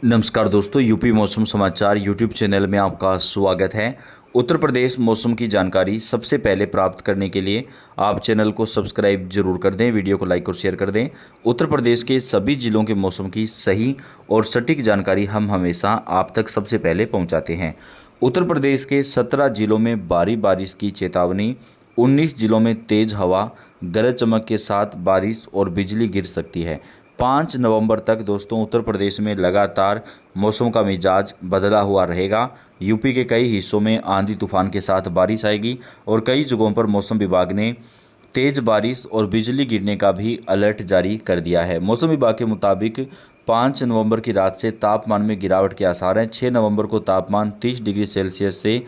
नमस्कार दोस्तों, यूपी मौसम समाचार यूट्यूब चैनल में आपका स्वागत है। उत्तर प्रदेश मौसम की जानकारी सबसे पहले प्राप्त करने के लिए आप चैनल को सब्सक्राइब जरूर कर दें, वीडियो को लाइक और शेयर कर दें। उत्तर प्रदेश के सभी जिलों के मौसम की सही और सटीक जानकारी हम हमेशा आप तक सबसे पहले पहुंचाते हैं। उत्तर प्रदेश के 17 जिलों में भारी बारिश की चेतावनी, 19 जिलों में तेज हवा, गरज चमक के साथ बारिश और बिजली गिर सकती है। 5 नवंबर तक दोस्तों उत्तर प्रदेश में लगातार मौसम का मिजाज बदला हुआ रहेगा। यूपी के कई हिस्सों में आंधी तूफान के साथ बारिश आएगी और कई जगहों पर मौसम विभाग ने तेज बारिश और बिजली गिरने का भी अलर्ट जारी कर दिया है। मौसम विभाग के मुताबिक 5 नवंबर की रात से तापमान में गिरावट के आसार हैं। 6 नवंबर को तापमान 30 डिग्री सेल्सियस से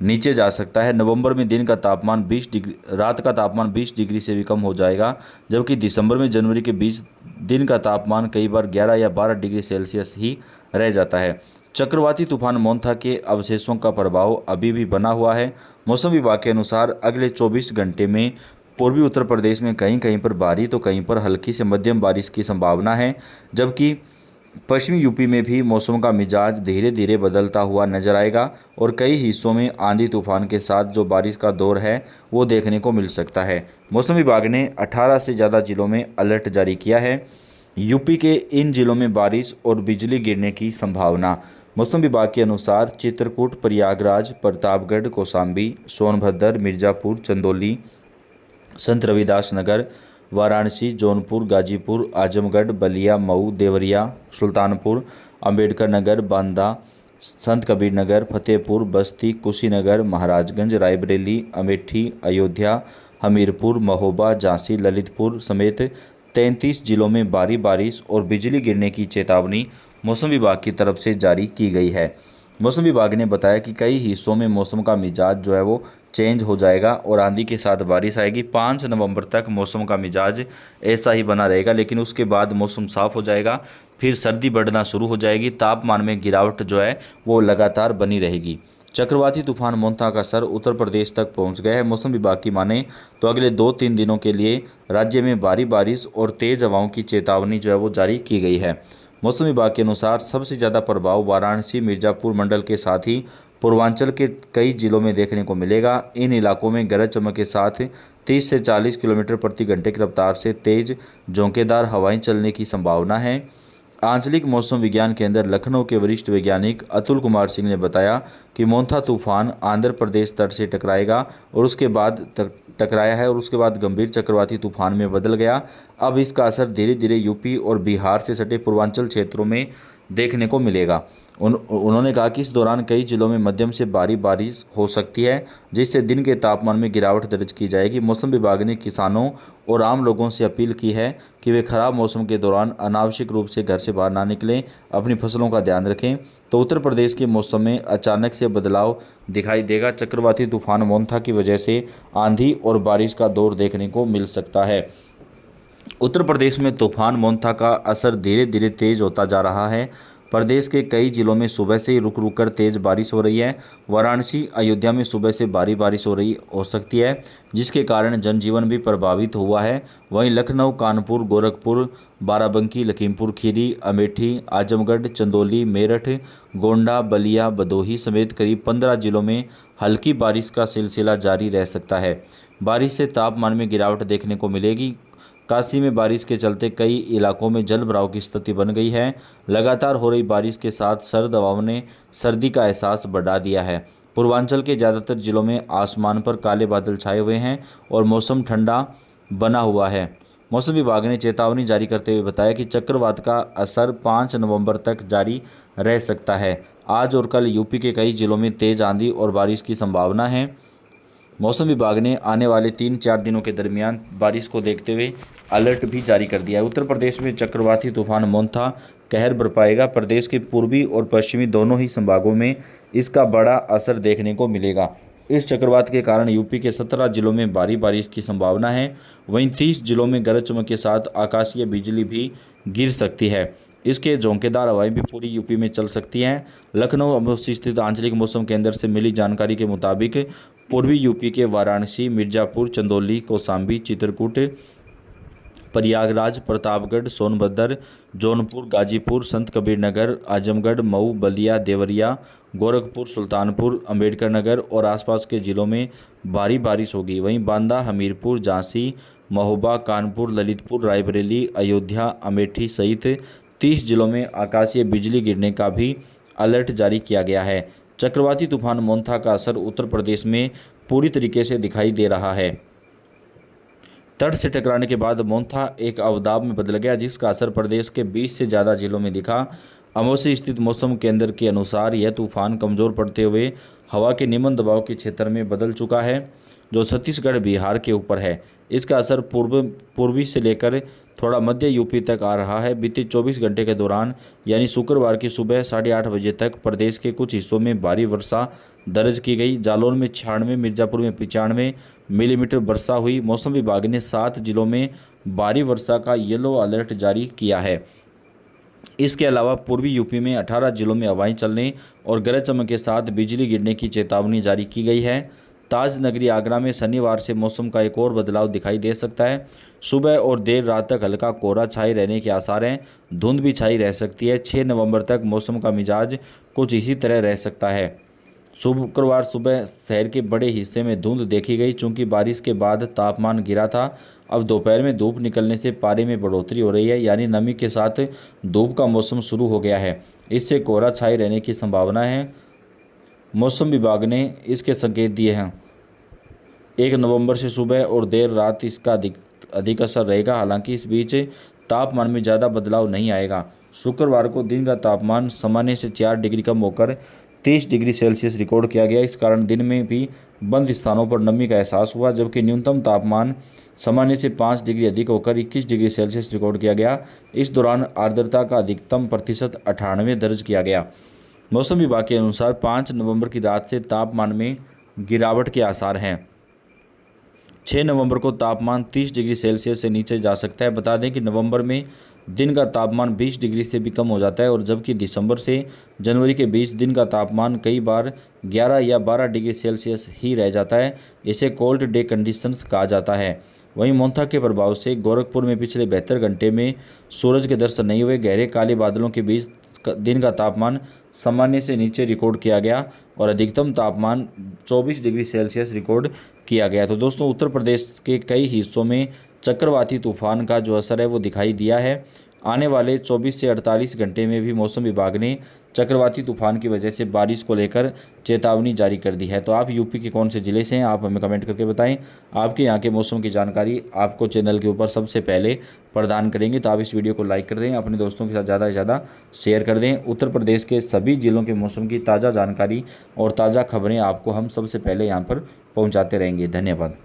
नीचे जा सकता है। नवंबर में दिन का तापमान 20 डिग्री, रात का तापमान 20 डिग्री से भी कम हो जाएगा, जबकि दिसंबर में जनवरी के बीच दिन का तापमान कई बार 11 या 12 डिग्री सेल्सियस ही रह जाता है। चक्रवाती तूफान मोंथा के अवशेषों का प्रभाव अभी भी बना हुआ है। मौसम विभाग के अनुसार अगले 24 घंटे में पूर्वी उत्तर प्रदेश में कहीं कहीं पर भारी तो कहीं पर हल्की से मध्यम बारिश की संभावना है, जबकि पश्चिमी यूपी में भी मौसम का मिजाज धीरे धीरे बदलता हुआ नजर आएगा और कई हिस्सों में आंधी तूफान के साथ जो बारिश का दौर है वो देखने को मिल सकता है। मौसम विभाग ने 18 से ज़्यादा जिलों में अलर्ट जारी किया है। यूपी के इन जिलों में बारिश और बिजली गिरने की संभावना। मौसम विभाग के अनुसार चित्रकूट, प्रयागराज, प्रतापगढ़, कौशाम्बी, सोनभद्र, मिर्ज़ापुर, चंदौली, संत रविदास नगर, वाराणसी, जौनपुर, गाजीपुर, आजमगढ़, बलिया, मऊ, देवरिया, सुल्तानपुर, अंबेडकर नगर, बांदा, संत कबीर नगर, फतेहपुर, बस्ती, कुशीनगर, महाराजगंज, रायबरेली, अमेठी, अयोध्या, हमीरपुर, महोबा, झांसी, ललितपुर समेत 33 जिलों में भारी बारिश और बिजली गिरने की चेतावनी मौसम विभाग की तरफ से जारी की गई है। मौसम विभाग ने बताया कि कई हिस्सों में मौसम का मिजाज जो है वो चेंज हो जाएगा और आंधी के साथ बारिश आएगी। 5 नवंबर तक मौसम का मिजाज ऐसा ही बना रहेगा, लेकिन उसके बाद मौसम साफ हो जाएगा, फिर सर्दी बढ़ना शुरू हो जाएगी। तापमान में गिरावट जो है वो लगातार बनी रहेगी। चक्रवाती तूफान मोंथा का असर उत्तर प्रदेश तक पहुंच गया है। मौसम विभाग की माने तो अगले 2-3 दिनों के लिए राज्य में भारी बारिश और तेज हवाओं की चेतावनी जो है वो जारी की गई है। मौसम विभाग के अनुसार सबसे ज़्यादा प्रभाव वाराणसी, मिर्ज़ापुर मंडल के साथ ही पूर्वांचल के कई जिलों में देखने को मिलेगा। इन इलाकों में गरज चमक के साथ 30 से 40 किलोमीटर प्रति घंटे की रफ्तार से तेज झोंकेदार हवाएं चलने की संभावना है। आंचलिक मौसम विज्ञान केंद्र लखनऊ के वरिष्ठ वैज्ञानिक अतुल कुमार सिंह ने बताया कि मोंथा तूफान आंध्र प्रदेश तट से टकराएगा और उसके बाद टकराया है और उसके बाद गंभीर चक्रवाती तूफान में बदल गया। अब इसका असर धीरे धीरे यूपी और बिहार से सटे पूर्वांचल क्षेत्रों में देखने को मिलेगा। उन्होंने कहा कि इस दौरान कई जिलों में मध्यम से भारी बारिश हो सकती है, जिससे दिन के तापमान में गिरावट दर्ज की जाएगी। मौसम विभाग ने किसानों और आम लोगों से अपील की है कि वे खराब मौसम के दौरान अनावश्यक रूप से घर से बाहर ना निकलें, अपनी फसलों का ध्यान रखें। तो उत्तर प्रदेश के मौसम में अचानक से बदलाव दिखाई देगा। चक्रवाती तूफान मोंथा की वजह से आंधी और बारिश का दौर देखने को मिल सकता है। उत्तर प्रदेश में तूफान मोंथा का असर धीरे धीरे तेज होता जा रहा है। प्रदेश के कई जिलों में सुबह से ही रुक रुक कर तेज बारिश हो रही है। वाराणसी, अयोध्या में सुबह से भारी बारिश हो सकती है, जिसके कारण जनजीवन भी प्रभावित हुआ है। वहीं लखनऊ, कानपुर, गोरखपुर, बाराबंकी, लखीमपुर खीरी, अमेठी, आजमगढ़, चंदौली, मेरठ, गोंडा, बलिया, भदोही समेत करीब 15 जिलों में हल्की बारिश का सिलसिला जारी रह सकता है। बारिश से तापमान में गिरावट देखने को मिलेगी। काशी में बारिश के चलते कई इलाकों में जल भराव की स्थिति बन गई है। लगातार हो रही बारिश के साथ सर्द हवाओं ने सर्दी का एहसास बढ़ा दिया है। पूर्वांचल के ज़्यादातर जिलों में आसमान पर काले बादल छाए हुए हैं और मौसम ठंडा बना हुआ है। मौसम विभाग ने चेतावनी जारी करते हुए बताया कि चक्रवात का असर 5 नवंबर तक जारी रह सकता है। आज और कल यूपी के कई जिलों में तेज आंधी और बारिश की संभावना है। मौसम विभाग ने आने वाले 3-4 दिनों के दरमियान बारिश को देखते हुए अलर्ट भी जारी कर दिया है। उत्तर प्रदेश में चक्रवाती तूफान मोंथा कहर बरपाएगा। प्रदेश के पूर्वी और पश्चिमी दोनों ही संभागों में इसका बड़ा असर देखने को मिलेगा। इस चक्रवात के कारण यूपी के 17 जिलों में भारी बारिश की संभावना है। वहीं 30 जिलों में गरज चमक के साथ आकाशीय बिजली भी गिर सकती है। इसके झोंकेदार हवाएं भी पूरी यूपी में चल सकती हैं। लखनऊ स्थित आंचलिक मौसम केंद्र से मिली जानकारी के मुताबिक पूर्वी यूपी के वाराणसी, मिर्ज़ापुर, चंदौली, कौशाम्बी, चित्रकूट, प्रयागराज, प्रतापगढ़, सोनभद्र, जौनपुर, गाजीपुर, संत कबीर नगर, आजमगढ़, मऊ, बलिया, देवरिया, गोरखपुर, सुल्तानपुर, अंबेडकर नगर और आसपास के जिलों में भारी बारिश होगी। वहीं बांदा, हमीरपुर, झांसी, महोबा, कानपुर, ललितपुर, रायबरेली, अयोध्या, अमेठी सहित 30 जिलों में आकाशीय बिजली गिरने का भी अलर्ट जारी किया गया है। चक्रवाती तूफान मोंथा का असर उत्तर प्रदेश में पूरी तरीके से दिखाई दे रहा है। तट से टकराने के बाद मोंथा एक अवदाब में बदल गया, जिसका असर प्रदेश के 20 से ज़्यादा जिलों में दिखा। अमोसी स्थित मौसम केंद्र के अनुसार यह तूफान कमज़ोर पड़ते हुए हवा के निम्न दबाव के क्षेत्र में बदल चुका है, जो छत्तीसगढ़ बिहार के ऊपर है। इसका असर पूर्वी से लेकर थोड़ा मध्य यूपी तक आ रहा है। बीते 24 घंटे के दौरान यानी शुक्रवार की सुबह 8:30 बजे तक प्रदेश के कुछ हिस्सों में भारी वर्षा दर्ज की गई। जालौन में 96, मिर्जापुर में 95 मिलीमीटर वर्षा हुई। मौसम विभाग ने 7 जिलों में भारी वर्षा का येलो अलर्ट जारी किया है। इसके अलावा पूर्वी यूपी में 18 जिलों में हवाएं चलने और गरज चमक के साथ बिजली गिरने की चेतावनी जारी की गई है। ताज नगरी आगरा में शनिवार से मौसम का एक और बदलाव दिखाई दे सकता है। सुबह और देर रात तक हल्का कोहरा छाए रहने के आसार हैं। धुंध भी छाई रह सकती है। 6 नवंबर तक मौसम का मिजाज कुछ इसी तरह रह सकता है। शुक्रवार सुबह शहर के बड़े हिस्से में धुंध देखी गई। चूंकि बारिश के बाद तापमान गिरा था, अब दोपहर में धूप निकलने से पारे में बढ़ोतरी हो रही है, यानी नमी के साथ धूप का मौसम शुरू हो गया है। इससे कोहरा छाए रहने की संभावना है। मौसम विभाग ने इसके संकेत दिए हैं। 1 नवंबर से सुबह और देर रात इसका अधिक असर रहेगा। हालांकि इस बीच तापमान में ज़्यादा बदलाव नहीं आएगा। शुक्रवार को दिन का तापमान सामान्य से 4 डिग्री कम होकर 30 डिग्री सेल्सियस रिकॉर्ड किया गया। इस कारण दिन में भी बंद स्थानों पर नमी का एहसास हुआ, जबकि न्यूनतम तापमान सामान्य से 5 डिग्री अधिक होकर 21 डिग्री सेल्सियस रिकॉर्ड किया गया। इस दौरान आर्द्रता का अधिकतम प्रतिशत 98 दर्ज किया गया। मौसम विभाग के अनुसार 5 नवंबर की रात से तापमान में गिरावट के आसार हैं। 6 नवंबर को तापमान 30 डिग्री सेल्सियस से नीचे जा सकता है। बता दें कि नवंबर में दिन का तापमान 20 डिग्री से भी कम हो जाता है, और जबकि दिसंबर से जनवरी के बीच दिन का तापमान कई बार 11 या 12 डिग्री सेल्सियस ही रह जाता है। इसे कोल्ड डे कंडीशंस कहा जाता है। वहीं मोंथा के प्रभाव से गोरखपुर में पिछले 72 घंटे में सूरज के दर्शन नहीं हुए। गहरे काले बादलों के बीच दिन का तापमान सामान्य से नीचे रिकॉर्ड किया गया और अधिकतम तापमान 24 डिग्री सेल्सियस रिकॉर्ड किया गया। तो दोस्तों, उत्तर प्रदेश के कई हिस्सों में चक्रवाती तूफान का जो असर है वो दिखाई दिया है। आने वाले 24 से 48 घंटे में भी मौसम विभाग ने चक्रवाती तूफान की वजह से बारिश को लेकर चेतावनी जारी कर दी है। तो आप यूपी के कौन से ज़िले से हैं, आप हमें कमेंट करके बताएं। आपके यहाँ के मौसम की जानकारी आपको चैनल के ऊपर सबसे पहले प्रदान करेंगे। तो आप इस वीडियो को लाइक कर दें, अपने दोस्तों के साथ ज़्यादा से ज़्यादा शेयर कर दें। उत्तर प्रदेश के सभी जिलों के मौसम की ताज़ा जानकारी और ताज़ा खबरें आपको हम सबसे पहले यहाँ पर पहुँचाते रहेंगे। धन्यवाद।